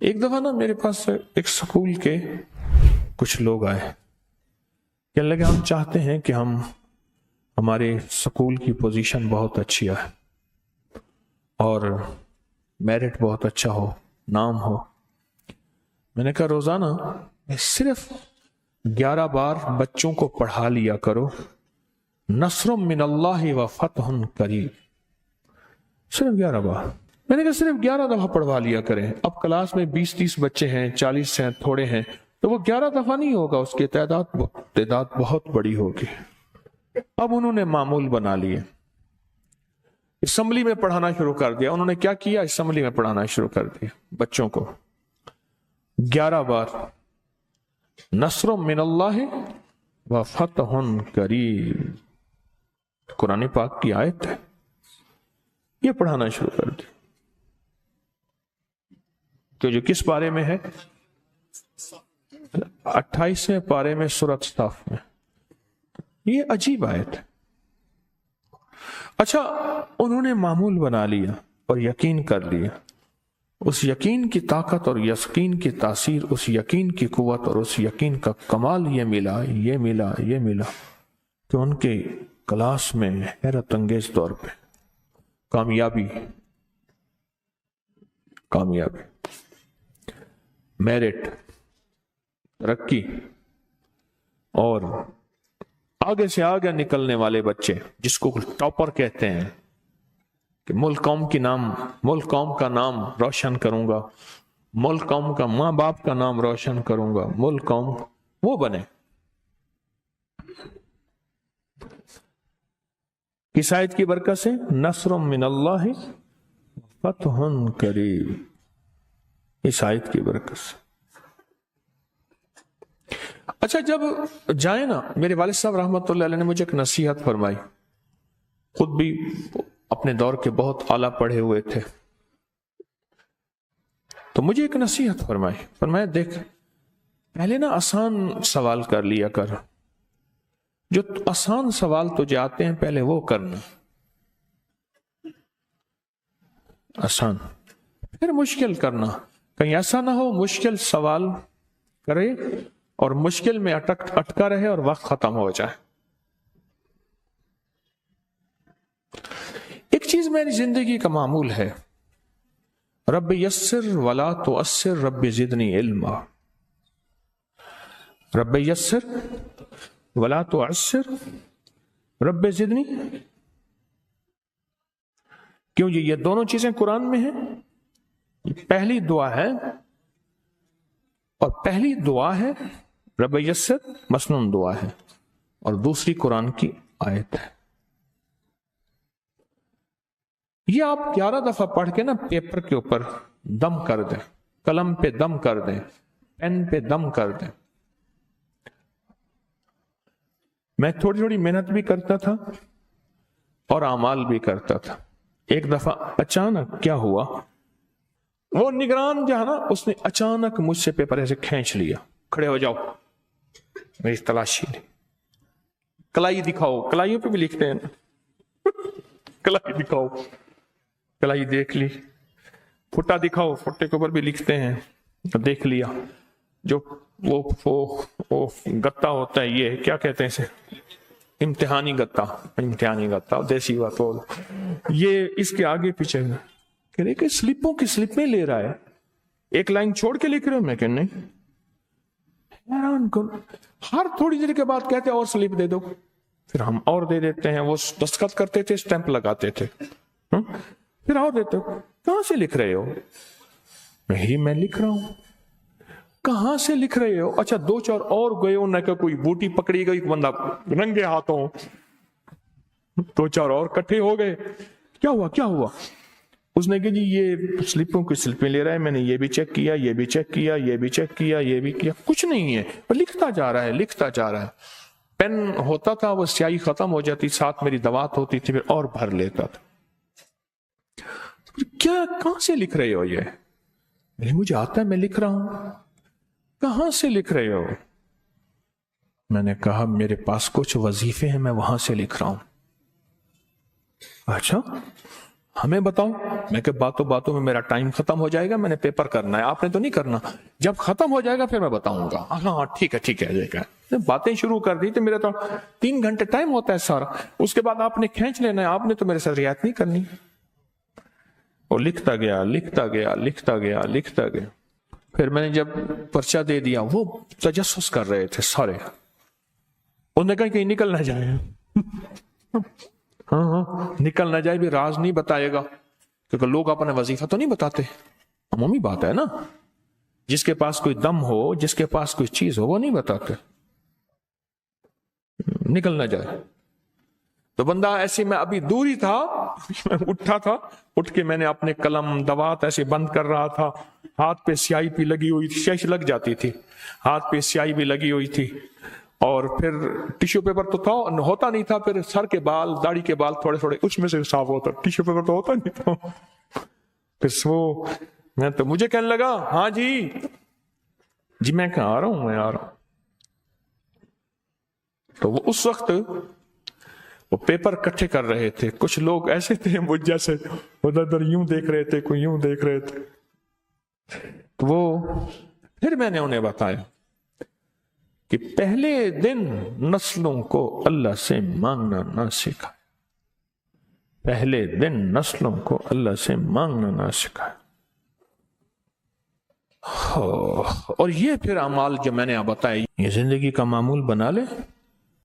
ایک دفعہ نا میرے پاس ایک سکول کے کچھ لوگ آئے، کہنے لگے ہم چاہتے ہیں کہ ہمارے سکول کی پوزیشن بہت اچھی ہے اور میرٹ بہت اچھا ہو، نام ہو۔ میں نے کہا روزانہ صرف 11 بار بچوں کو پڑھا لیا کرو، نصر من اللہ و فتح قریب، صرف 11 بار۔ میں نے کہا صرف 11 دفعہ پڑھوا لیا کریں۔ اب کلاس میں 20-30 بچے ہیں، 40 ہیں، تھوڑے ہیں، تو وہ 11 دفعہ نہیں ہوگا، اس کی تعداد بہت بڑی ہوگی۔ اب انہوں نے معمول بنا لیے، اسمبلی میں پڑھانا شروع کر دیا۔ انہوں نے کیا کیا؟ اسمبلی میں پڑھانا شروع کر دیا بچوں کو 11 بار، نصر من اللہ و فتح قریب، قرآن پاک کی آیت ہے، یہ پڑھانا شروع کر دیا۔ تو جو کس بارے میں ہے؟ 28ویں پارے میں سورۃ صف میں۔ یہ عجیب آیت ہے۔ اچھا، انہوں نے معمول بنا لیا اور یقین کر لیا۔ اس یقین کی طاقت اور یقین کی تاثیر، اس یقین کی قوت اور اس یقین کا کمال یہ ملا کہ ان کے کلاس میں حیرت انگیز طور پہ کامیابی، میرٹ، ترقی، اور آگے سے آگے نکلنے والے بچے جس کو ٹاپر کہتے ہیں کہ ملک قوم کا نام روشن کروں گا، ملک قوم کا، ماں باپ کا نام روشن کروں گا، ملک قوم، وہ بنے۔ کس آیت کی برکت سے؟ نصر من اللہ فتح قریب، اس آیت کی برکت سے۔ اچھا، جب جائیں نا، میرے والد صاحب رحمۃ اللہ علیہ نے مجھے ایک نصیحت فرمائی، خود بھی اپنے دور کے بہت اعلیٰ پڑھے ہوئے تھے، تو مجھے ایک نصیحت فرمایا دیکھ، پہلے نا آسان سوال کر لیا کر، جو آسان سوال تجھے آتے ہیں پہلے وہ کرنا، آسان، پھر مشکل کرنا، کہیں ایسا نہ ہو مشکل سوال کرے اور مشکل میں اٹکا رہے اور وقت ختم ہو جائے۔ ایک چیز میری زندگی کا معمول ہے، رب یسر ولا تعسر رب زدنی علما، رب یسر ولا تعسر رب زدنی، کیوں جی؟ یہ دونوں چیزیں قرآن میں ہیں۔ پہلی دعا ہے، اور پہلی دعا ہے رب یسر، مسنون دعا ہے، اور دوسری قرآن کی آیت ہے۔ یہ آپ 11 دفعہ پڑھ کے نا پیپر کے اوپر دم کر دیں، قلم پہ دم کر دیں، پین پہ دم کر دیں۔ میں تھوڑی تھوڑی محنت بھی کرتا تھا اور اعمال بھی کرتا تھا۔ ایک دفعہ اچانک کیا ہوا، وہ نگران جو ہے نا، اس نے اچانک مجھ سے پیپر ایسے کھینچ لیا، کھڑے ہو جاؤ، میری تلاشی لی، کلائی دکھاؤ، کلائیوں پہ بھی لکھتے ہیں نا، کلائی دکھاؤ، کلائی دیکھ لی، پھٹا دکھاؤ، پھٹے کے اوپر بھی لکھتے ہیں، دیکھ لیا، جو وہ گتا ہوتا ہے، یہ کیا کہتے ہیں اسے، امتحانی گتا، دیسی بات بول، یہ اس کے آگے پیچھے کہہ رہے کہ سلپوں کی سلپیں لے رہا ہے، ایک لائن چھوڑ کے لکھ رہے ہو؟ میں کہ نہیں، حیران کن، ہر تھوڑی دیر کے بعد کہتے اور سلپ دے دو، پھر ہم اور دے دیتے ہیں، وہ دستخط کرتے تھے، اسٹیمپ لگاتے تھے، پھر اور دیتے ہو، کہاں سے لکھ رہے ہو؟ میں لکھ رہا ہوں۔ کہاں سے لکھ رہے ہو؟ اچھا، 2-4 اور گئے ہو، نہ کہ کوئی بوٹی پکڑی گئی، بندہ رنگے ہاتھوں، 2-4 اور کٹھے ہو گئے، کیا ہوا؟ اس نے کہا جی یہ سلپوں کی سلپیں لے رہا ہے، میں نے یہ بھی چیک کیا، یہ بھی چیک کیا، یہ بھی چیک کیا، یہ بھی کیا، کچھ نہیں ہے، لکھتا جا رہا ہے۔ پین ہوتا تھا، وہ سیاہی ختم ہو جاتی، ساتھ میری دوات ہوتی تھی، پھر اور بھر لیتا تھا۔ کیا، کہاں سے لکھ رہے ہو؟ یہ مجھے آتا ہے، میں لکھ رہا ہوں۔ کہاں سے لکھ رہے ہو؟ میں نے کہا میرے پاس کچھ وظیفے ہیں، میں وہاں سے لکھ رہا ہوں۔ اچھا، ہمیں بتاؤ. میں کہ باتوں باتوں میں میرا ٹائم ختم ہو جائے گا, میں نے پیپر کرنا ہے, آپ نے تو نہیں کرنا, جب ختم ہو جائے گا پھر میں بتاؤں گا. ہاں ٹھیک ہے. باتیں شروع کر دی تو میرا تو 3 گھنٹے ٹائم ہوتا ہے سارا, اس کے بعد آپ نے کھینچ لینا ہے, آپ نے تو میرے ساتھ رعایت نہیں کرنی. وہ لکھتا گیا. پھر میں نے جب پرچہ دے دیا, وہ تجسس کر رہے تھے سارے, انہوں نے کہا کہیں نکل نہ جائے. ہاں نکل نہ جائے بھی, راز نہیں بتائے گا, کیونکہ لوگ اپنا وظیفہ تو نہیں بتاتے, عمومی بات ہے نا, جس کے پاس کوئی دم ہو, جس کے پاس کوئی چیز ہو, وہ نہیں بتاتے. نکل نہ جائے. تو بندہ ایسے, میں ابھی دور ہی تھا, میں اٹھا تھا, اٹھ کے میں نے اپنے قلم دوات ایسے بند کر رہا تھا, ہاتھ پہ سیاہی بھی لگی ہوئی تھی, سیاہی لگ جاتی تھی, ہاتھ پہ سیاہی بھی لگی ہوئی تھی, اور پھر ٹیشو پیپر تو تھا ہوتا نہیں تھا, پھر سر کے بال, داڑھی کے بال تھوڑے تھوڑے اس میں سے صاف ہوتا, ٹیشو پیپر تو ہوتا نہیں تھا. پھر وہ میں تو مجھے کہنے لگا ہاں جی میں کہاں آ رہا ہوں. تو وہ اس وقت وہ پیپر کٹھے کر رہے تھے, کچھ لوگ ایسے تھے مجھ جیسے, ادھر یوں دیکھ رہے تھے, کوئی یوں دیکھ رہے تھے. تو وہ پھر میں نے انہیں بتایا کہ پہلے دن نسلوں کو اللہ سے مانگنا نہ سکھائے, پہلے دن نسلوں کو اللہ سے مانگنا نہ سکھائے. اور یہ پھر اعمال جو میں نے آپ بتائے, یہ زندگی کا معمول بنا لے.